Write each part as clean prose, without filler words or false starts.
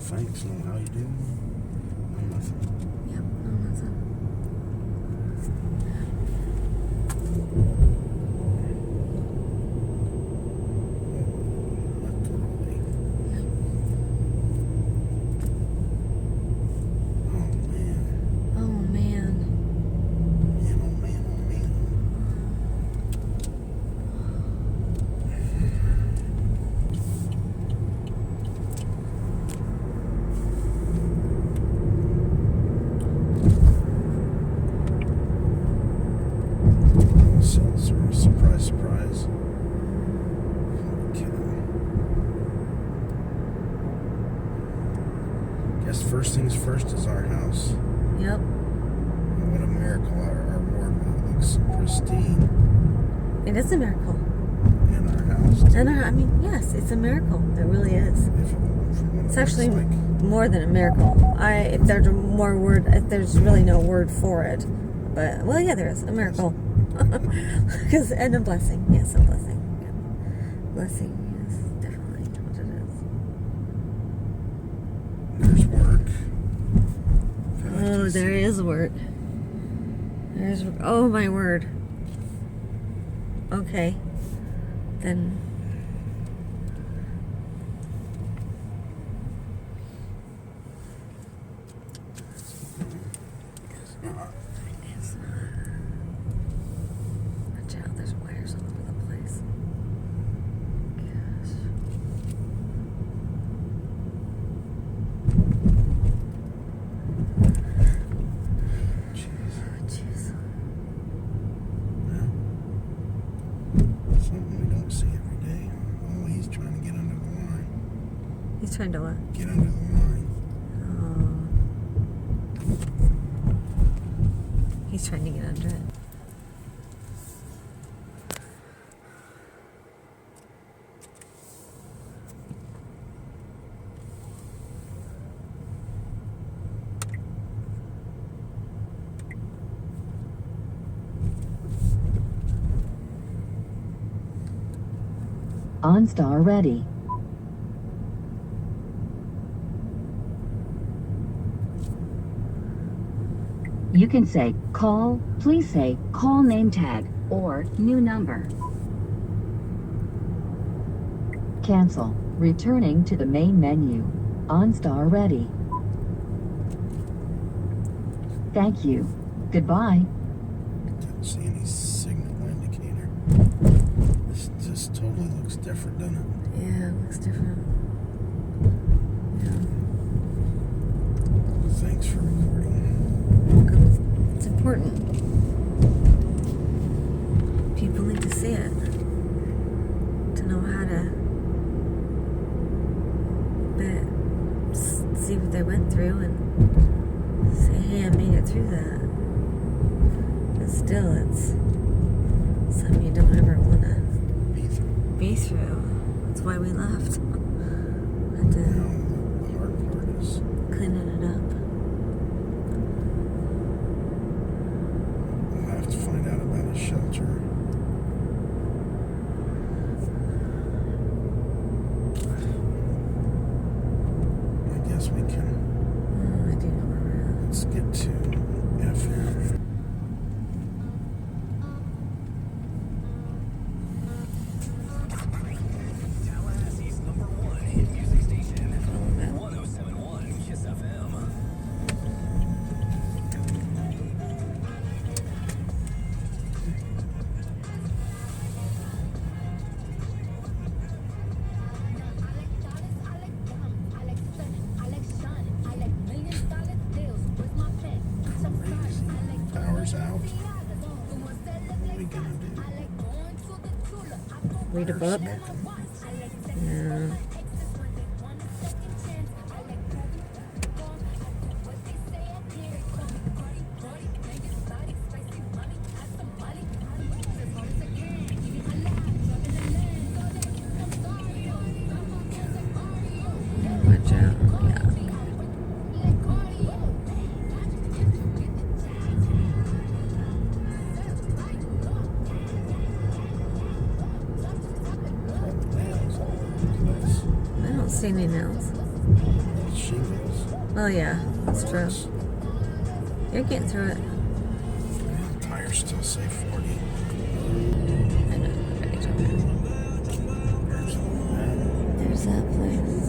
thanks. No, how you doing? No, nothing. Yep, no, nothing. Literally. Oh, man. Oh, man. Man, oh, man, oh, man. Seltzer, surprise, surprise. Holy cow. Guess first things first is our house. Yep. What a miracle. Our ward looks pristine. It is a miracle. In our house. Too. And I mean, yes, it's a miracle. It really is. It's actually more than a miracle. If there's more word, there's really no word for it. But, well, yeah, there is a miracle. And a blessing. Yes, a blessing. Yeah. Blessing is definitely what it is. There's work. Oh, there is work. There's work. Oh, my word. Okay. Then. It's not. Watch out, there's wires all over the place. Gosh. Jeez. Yeah. Something we don't see every day. Oh, he's trying to get under the line. He's trying to what? Get under the line. Oh. He's trying to get under it. OnStar ready. You can say call, please say call name tag, or new number. Cancel, returning to the main menu. OnStar ready. Thank you. Goodbye. Didn't see any signal indicator. This just totally looks different, doesn't it? Yeah, it looks different. Yeah. Thanks for recording. It's important. People need to see it. To know how to see what they went through and say, hey, I made it through that. But still, it's something you don't ever want to be through. That's why we left. Had to Now, the hard part is cleaning it up. we'll have to find out about a shelter. I guess we can. Oh, I do know where we're at. Let's get to FM. Tallahassee's #1 hit music station, 107.1 Kiss FM. Power's out. What are we gonna do? Read a book. Smoking. Yeah. Watch out. Yeah. Nails all over the place. I don't see any nails. shingles. Oh yeah, that's true. Boards. You're getting through it. Yeah, the tires still say 40. I know. Okay, jump in. There's that. There's that place.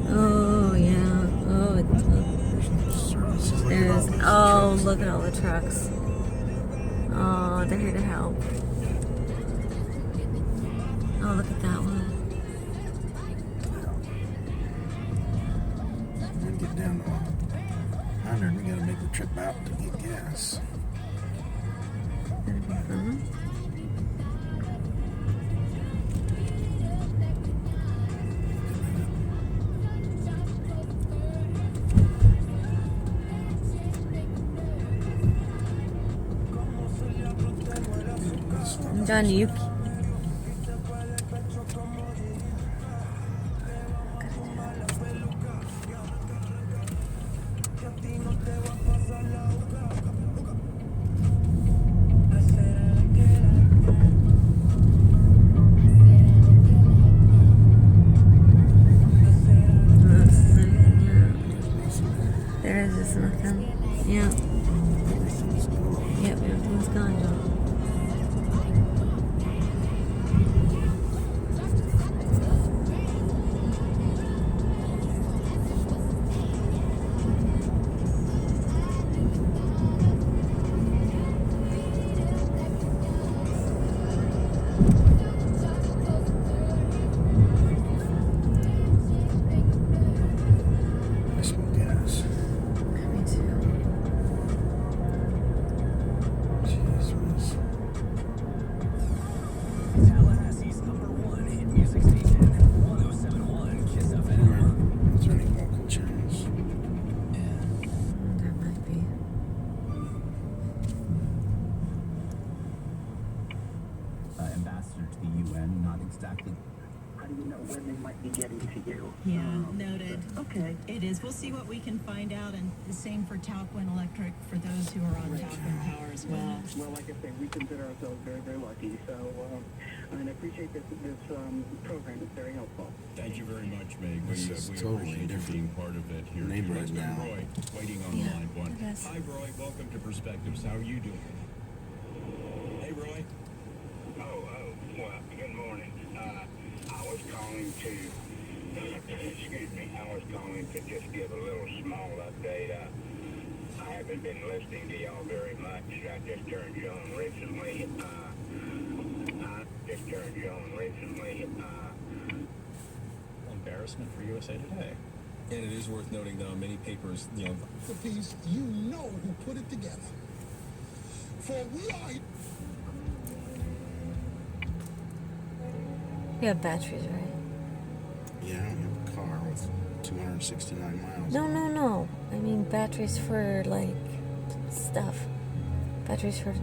Oh yeah. Oh, it's. There's no services. Look at all There's. those Oh, trucks. look at all the trucks. Oh, they're here to help. Oh, look at that one. When we get down to 100, we gotta make the trip out to get gas. That'd be fun. John, you. There is just nothing. Yeah. Everything's gone. Yep, everything's gone, John. I smoke gas. Me too. Jeez, Riz. Tallahassee's #1 hit music station, 1071 Kiss FM. Is there any local channels? There might be. Ambassador to the UN, not exactly. How do you know when they might be getting to you? Yeah, noted. Okay. It is. We'll see what we can find out, and the same for Talquin Electric for those who are on Talquin Power as well. Well, like I say, we consider ourselves very, very lucky. So, and I appreciate this program. It's very helpful. Thank you very much, Meg. This We is we totally appreciate you different being part of it here. neighborhood It's been now. Roy waiting on Yeah, line one. it is. Hi, Roy. Welcome to Perspectives. How are you doing? Hey, Roy. Well, good morning. I was calling to, excuse me, I was calling to just give a little small update. I haven't been listening to y'all very much. I just turned you on recently. Embarrassment for USA Today. And it is worth noting that on many papers, The piece, you know who put it together. For we are You have batteries, right? Yeah, I have a car with 269 miles. No. I mean batteries for like stuff. Batteries for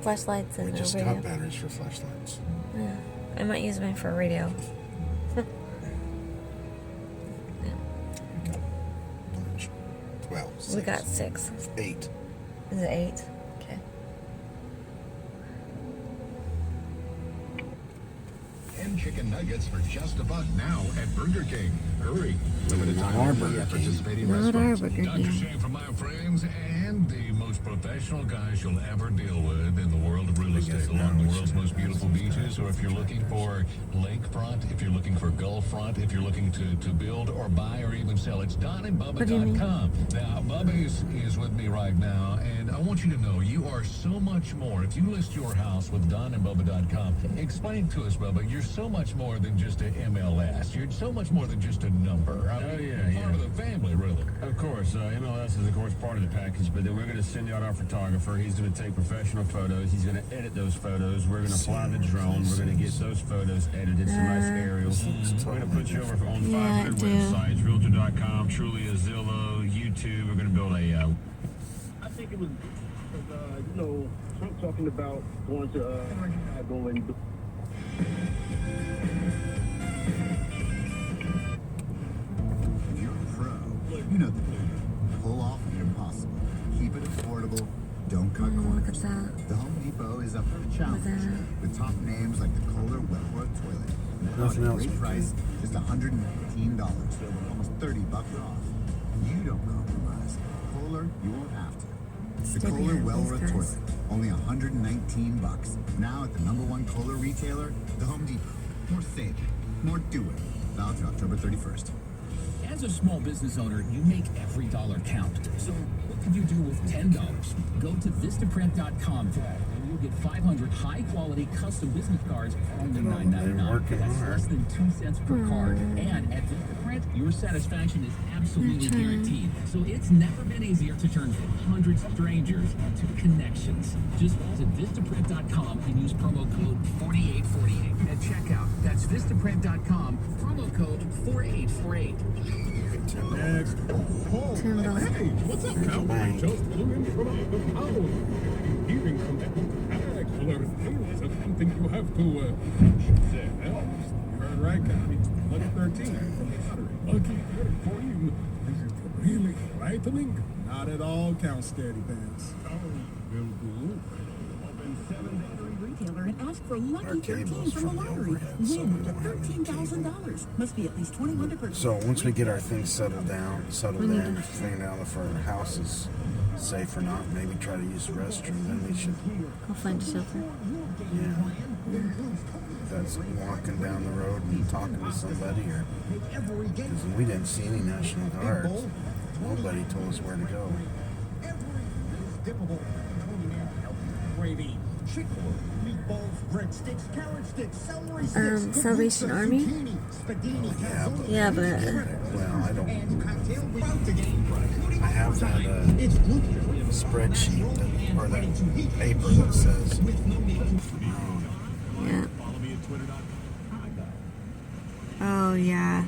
flashlights and We just radio. got batteries for flashlights. Yeah. I might use mine for radio. We got a bunch. 12. We got 6. 8. Is it 8? Okay. and chicken nuggets for just $1 now at Burger King. Hurry! Limited Not time our only Burger at King. participating Not our restaurants. Burger Dr. King. Shane from my friends and the most professional guys you'll ever deal with in the world of real I guess estate now along the we world's should most have beautiful those beaches, or if you're looking for lakefront, if you're looking for Gulffront, if you're looking to build or buy or even sell, it's What do you mean? DonandBubba.com. Now, Bubba is with me right now, and I want you to know you are so much more. If you list your house with DonandBubba.com, explain to us, Bubba, you're so much more than just an MLS. You're so much more than just a number. I mean, yeah. part of the family, really. Of course, MLS is of course part of the package, but then we're going to send out our photographer. He's going to take professional photos. He's going to edit those photos. We're going to fly the drone. We're going to get those photos edited, some nice aerials. We're going to put you over on Yeah, 500 I do. websites, Realtor.com, Trulia, Zillow, YouTube. We're going to build a I think it was, Trump talking about going to Idaho and You're a pro. You know the deal. Pull off the impossible. Keep it affordable. Don't cut Look at corners. that. The Home Depot is up for the challenge that? with top names like the Kohler Wentworth toilet, Nothing else. Great price, just $119, almost $30 off. And you don't compromise. Kohler, you won't have to. The Stay Kohler behind Well-Worth these guys. toilet, only $119. Now at the #1 Kohler retailer, the Home Depot. More saving, more doing. Valid through October 31st. As a small business owner, you make every dollar count. So what could you do with $10? Go to Vistaprint.com today, and you'll get 500 high-quality custom business cards for only $9.99. working That's hard. less than 2 cents per card. And at Vistaprint, your satisfaction is absolutely guaranteed. So it's never been easier to turn 100 strangers into connections. Just visit Vistaprint.com and use promo code 4848 at checkout. That's Vistaprint.com, promo code 4848. Next. Oh, $10. hey, what's up, cowboy? Just flew in from out of town. Hearing from that excellent thing is something you have to, say. Well, you heard right, County. 113 from the lottery. Lucky for you. This is really frightening. Not at all, Count Steady Pants. Oh, will do. Open 7 battery retailer and ask for Lucky Our 13 cables from the from the lottery. overhead, so Win we up to don't have any $13,000. Must be at least 21 to purchase. So once we get our things settled down, figuring out if our house is safe or not, maybe try to use the restroom, then we should, I'll find a shelter. yeah. If that's walking down the road and talking to somebody, or because we didn't see any National Guards, nobody told us where to go. Gravy, chicken, meatballs, breadsticks, carrot sticks, celery sticks, Salvation Army? Yeah, but, Yeah, but well, I don't. I have that spreadsheet that, or that paper that says. yeah. Oh yeah.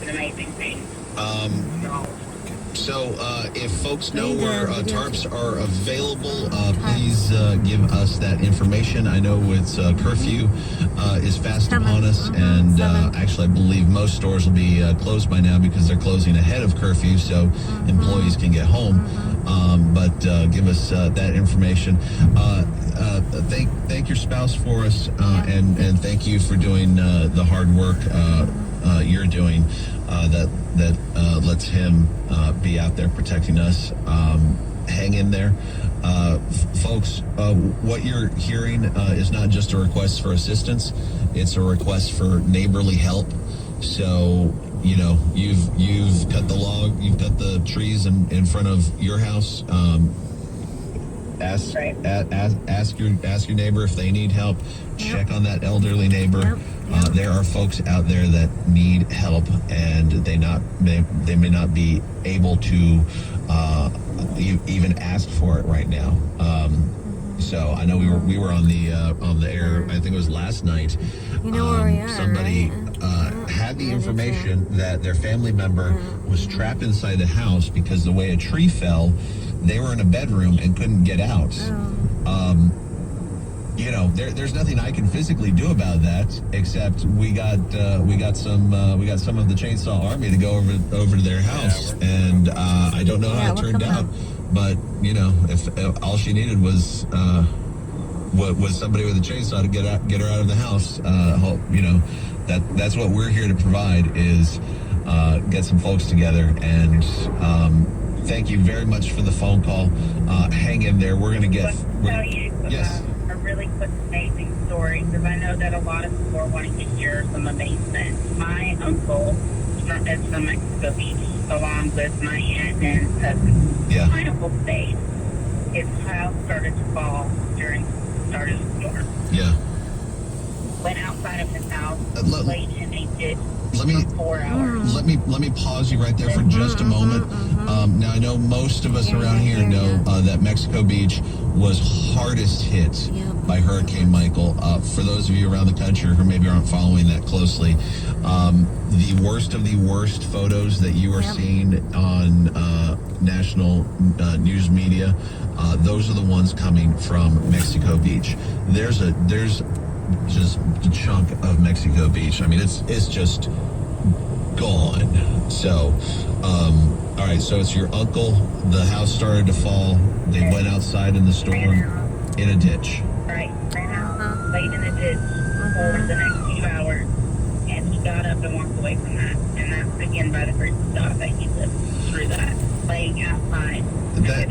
An amazing thing. So if folks know where tarps are available, please give us that information. I know it's curfew is fast upon us, and actually I believe most stores will be closed by now because they're closing ahead of curfew so employees can get home. But give us that information. Thank your spouse for us, and thank you for doing the hard work you're doing that lets him be out there protecting us. Hang in there. Folks, what you're hearing is not just a request for assistance, it's a request for neighborly help. So, you know, you've cut the log, you've cut the trees in front of your house. Ask your neighbor if they need help. Check on that elderly neighbor. There are folks out there that need help, and they may not be able to even ask for it right now. So I know we were on the air. I think it was last night. You know where we are, somebody right? had the information that their family member was trapped inside the house because the way a tree fell. They were in a bedroom and couldn't get out. You know, there's nothing I can physically do about that, except we got some of the Chainsaw Army to go over to their house, and I don't know how it turned out, but you know, if all she needed was somebody with a chainsaw to get her out of the house, you know, that's what we're here to provide is get some folks together and. Thank you very much for the phone call. Hang in there. We're going to get... tell you a really quick amazing story, because I know that a lot of people are wanting to hear some amazement. My uncle is from Mexico Beach, along with my aunt and cousin. Yeah. My uncle stayed. His house started to fall during the start of the storm. Yeah. Went outside of his house, laid in a ditch for 4 hours. Let me pause you right there for just a moment. Now I know most of us around here know that Mexico Beach was hardest hit by Hurricane Michael. For those of you around the country who maybe aren't following that closely, the worst of the worst photos that you are seeing on national news media, those are the ones coming from Mexico Beach. There's just a chunk of Mexico Beach. I mean, it's just gone. So, all right, so it's your uncle. The house started to fall. They went outside in the storm in a ditch. Right, ran out, laid in a ditch for the next few hours, and he got up and walked away from that. And that's again by the grace of God that he lived through that, laying outside. That,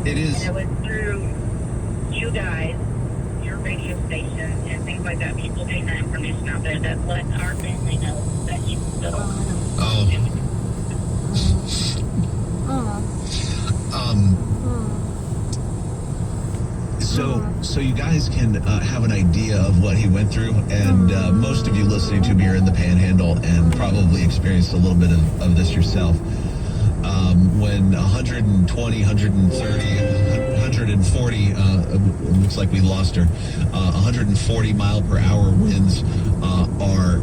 it is. And it was through you guys, your radio station, and things like that. People getting that information out there that let our family know that he's still. Oh. So you guys can have an idea of what he went through, and most of you listening to me are in the Panhandle and probably experienced a little bit of this yourself. When 120, 130, 140, looks like we lost her, 140 mile per hour winds are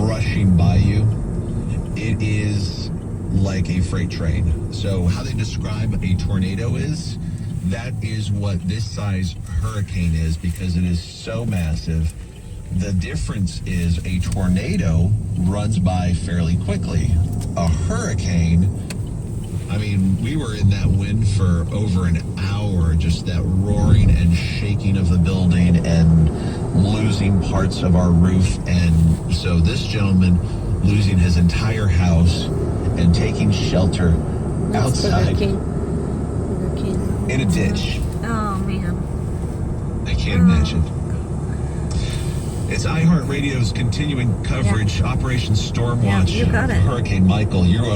rushing by you, it is like a freight train. So how they describe a tornado is, that is what this size hurricane is, because it is so massive. The difference is a tornado runs by fairly quickly. A hurricane, I mean, we were in that wind for over an hour, just that roaring and shaking of the building and losing parts of our roof. And so this gentleman losing his entire house and taking shelter outside in a ditch. Oh, man. I can't imagine. It's iHeartRadio's continuing coverage, Operation Stormwatch, you got it. Hurricane Michael. You're on